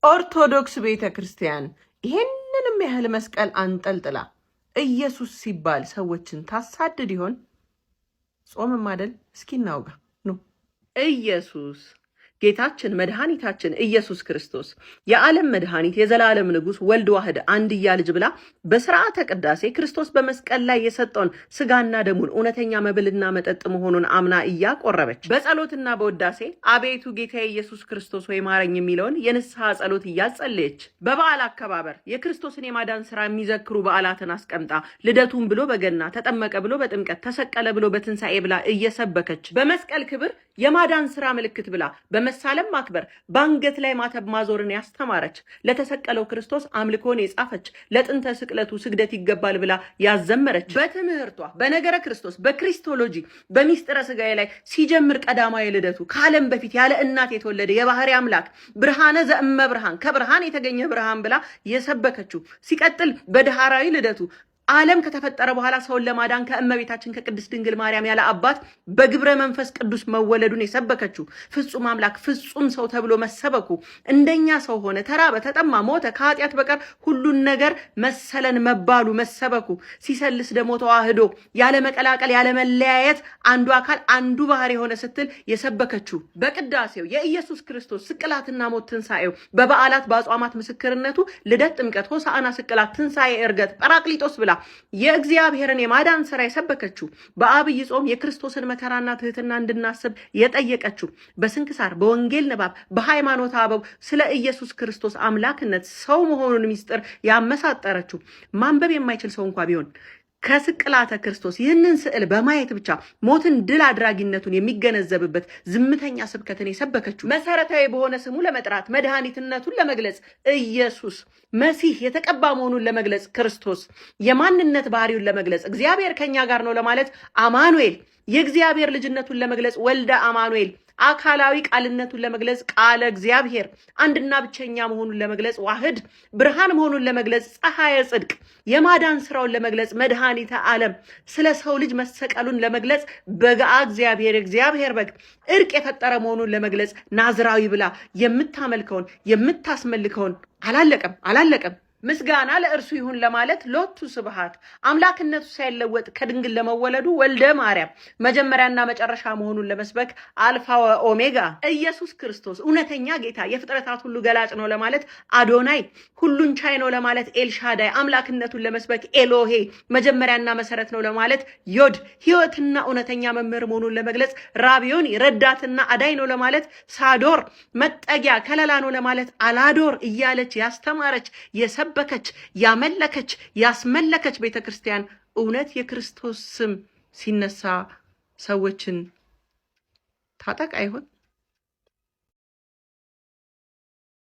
ኦርቶዶክስ ቤተክርስቲያን ይሄንንም ያህል መስቀል አንጠልጥላ ኢየሱስ ሲባል ሰዎችን ታሳድድ ይሆን? ጾምም አይደል? እስኪ እናውጋ ነው። ኢየሱስ ጌታችን መድኃኒታችን ኢየሱስ ክርስቶስ የዓለም መድኃኒት የዘላለም ንጉሥ ወልድ ዋህድ አንድያ ልጅ ብላ በስርዓተ ቅዳሴ ክርስቶስ በመስቀል ላይ የሰጠውን ስጋና ደሙን እውነተኛ መብልና መጠጥ መሆኑን አምና እያቆረበች በጸሎትና በውዳሴ አቤቱ ጌታ ኢየሱስ ክርስቶስ ወይ ማረኝ የሚለውን የንስሐ ጸሎት እያጸለየች በበዓል አከባበር የክርስቶስን የማዳን ስራ የሚዘክሩ በዓላትን አስቀምጣ ልደቱን ብሎ በገና ተጠመቀ ብሎ በጥምቀት ተሰቀለ ብሎ በትንሣኤ ብላ እየሰበከች በመስቀል ክብር የማዳን ስራ ምልክት ብላ በመሳለም ማክበር ባንገት ላይ ማተብ ማዞርን ያስተማረች ለተሰቀለው ክርስቶስ አምልኮን የጻፈች ለጥንተ ስቅለቱ ስግደት ይገባል ብላ ያዘመረች በትምህርቷ በነገረ ክርስቶስ በክሪስቶሎጂ በሚስጥረ ስጋዬ ላይ ሲጀምር ቀዳማዊ ልደቱ ከዓለም በፊት ያለ እናት የተወለደ የባህሪ አምላክ ብርሃነ ዘእመ ብርሃን ከብርሃን የተገኘ ብርሃን ብላ የሰበከችው ሲቀጥል በዳህራዊ ልደቱ ዓለም ከተፈጠረ በኋላ ሰውን ለማዳን ከእመቤታችን ከቅድስት ድንግል ማርያም ያለ አባት በግብረ መንፈስ ቅዱስ መወለዱን የሰበከችው ፍጹም አምላክ ፍጹም ሰው ተብሎ መሰበኩ እንደኛ ሰው ሆነ፣ ተራበ፣ ተጠማ፣ ሞተ፣ ከኃጢአት በቀር ሁሉን ነገር መሰለን መባሉ መሰበኩ ሲሰልስ ደግሞ ተዋህዶ ያለ መቀላቀል ያለ መለያየት አንዱ አካል አንዱ ባህሪ ሆነ ስትል የሰበከችው በቅዳሴው የኢየሱስ ክርስቶስ ስቅላትና ሞት ትንሣኤው በበዓላት በአጽዋማት ምስክርነቱ ልደት፣ ጥምቀት፣ ሆሳዕና፣ ስቅላት፣ ትንሣኤ፣ ዕርገት፣ ጰራቅሊጦስ ብላ የእግዚአብሔርን የማዳን ስራ የሰበከችው በአብይ ጾም የክርስቶስን መከራና ትህትና እንድናስብ የጠየቀችው በስንክሳር በወንጌል ንባብ በሃይማኖት አበው ስለ ኢየሱስ ክርስቶስ አምላክነት ሰው መሆኑን ሚስጥር ያመሳጠረችው ማንበብ የማይችል ሰው እንኳን ቢሆን ከስቅላተ ክርስቶስ ይህንን ስዕል በማየት ብቻ ሞትን ድል አድራጊነቱን የሚገነዘብበት ዝምተኛ ስብከትን የሰበከችው መሰረታዊ በሆነ ስሙ ለመጥራት መድኃኒትነቱን ለመግለጽ ኢየሱስ መሲህ የተቀባ መሆኑን ለመግለጽ ክርስቶስ የማንነት ባህሪውን ለመግለጽ እግዚአብሔር ከኛ ጋር ነው ለማለት አማኑኤል የእግዚአብሔር ልጅነቱን ለመግለጽ ወልደ አማኑኤል አካላዊ ቃልነቱን ለመግለጽ ቃለ እግዚአብሔር አንድና ብቸኛ መሆኑን ለመግለጽ ዋህድ ብርሃን መሆኑን ለመግለጽ ፀሐየ ጽድቅ የማዳን ስራውን ለመግለጽ መድኃኒተ ዓለም ስለ ሰው ልጅ መሰቀሉን ለመግለጽ በገአ እግዚአብሔር በግ እርቅ የፈጠረ መሆኑን ለመግለጽ ናዝራዊ ብላ የምታመልከውን የምታስመልከውን አላለቀም ምስጋና ለእርሱ ይሁን ለማለት ሎቱ ስብሃት አምላክነቱ ሳይለወጥ ከድንግል ለመወለዱ ወልደ ማርያም መጀመሪያና መጨረሻ መሆኑን ለመስበክ አልፋ ወኦሜጋ ኢየሱስ ክርስቶስ እውነተኛ ጌታ የፍጥረታት ሁሉ ገላጭ ነው ለማለት አዶናይ ሁሉን ቻይ ነው ለማለት ኤልሻዳይ አምላክነቱን ለመስበክ ኤሎሄ መጀመሪያና መሰረት ነው ለማለት ዮድ ሕይወትና እውነተኛ መምህር መሆኑን ለመግለጽ ራቢዮን ረዳትና አዳይ ነው ለማለት ሳዶር መጠጊያ ከለላ ነው ለማለት አላዶር እያለች ያስተማረች በከች ያመለከች ያስመለከች ቤተክርስቲያን እውነት የክርስቶስ ስም ሲነሳ ሰዎችን ታጠቅ አይሆን?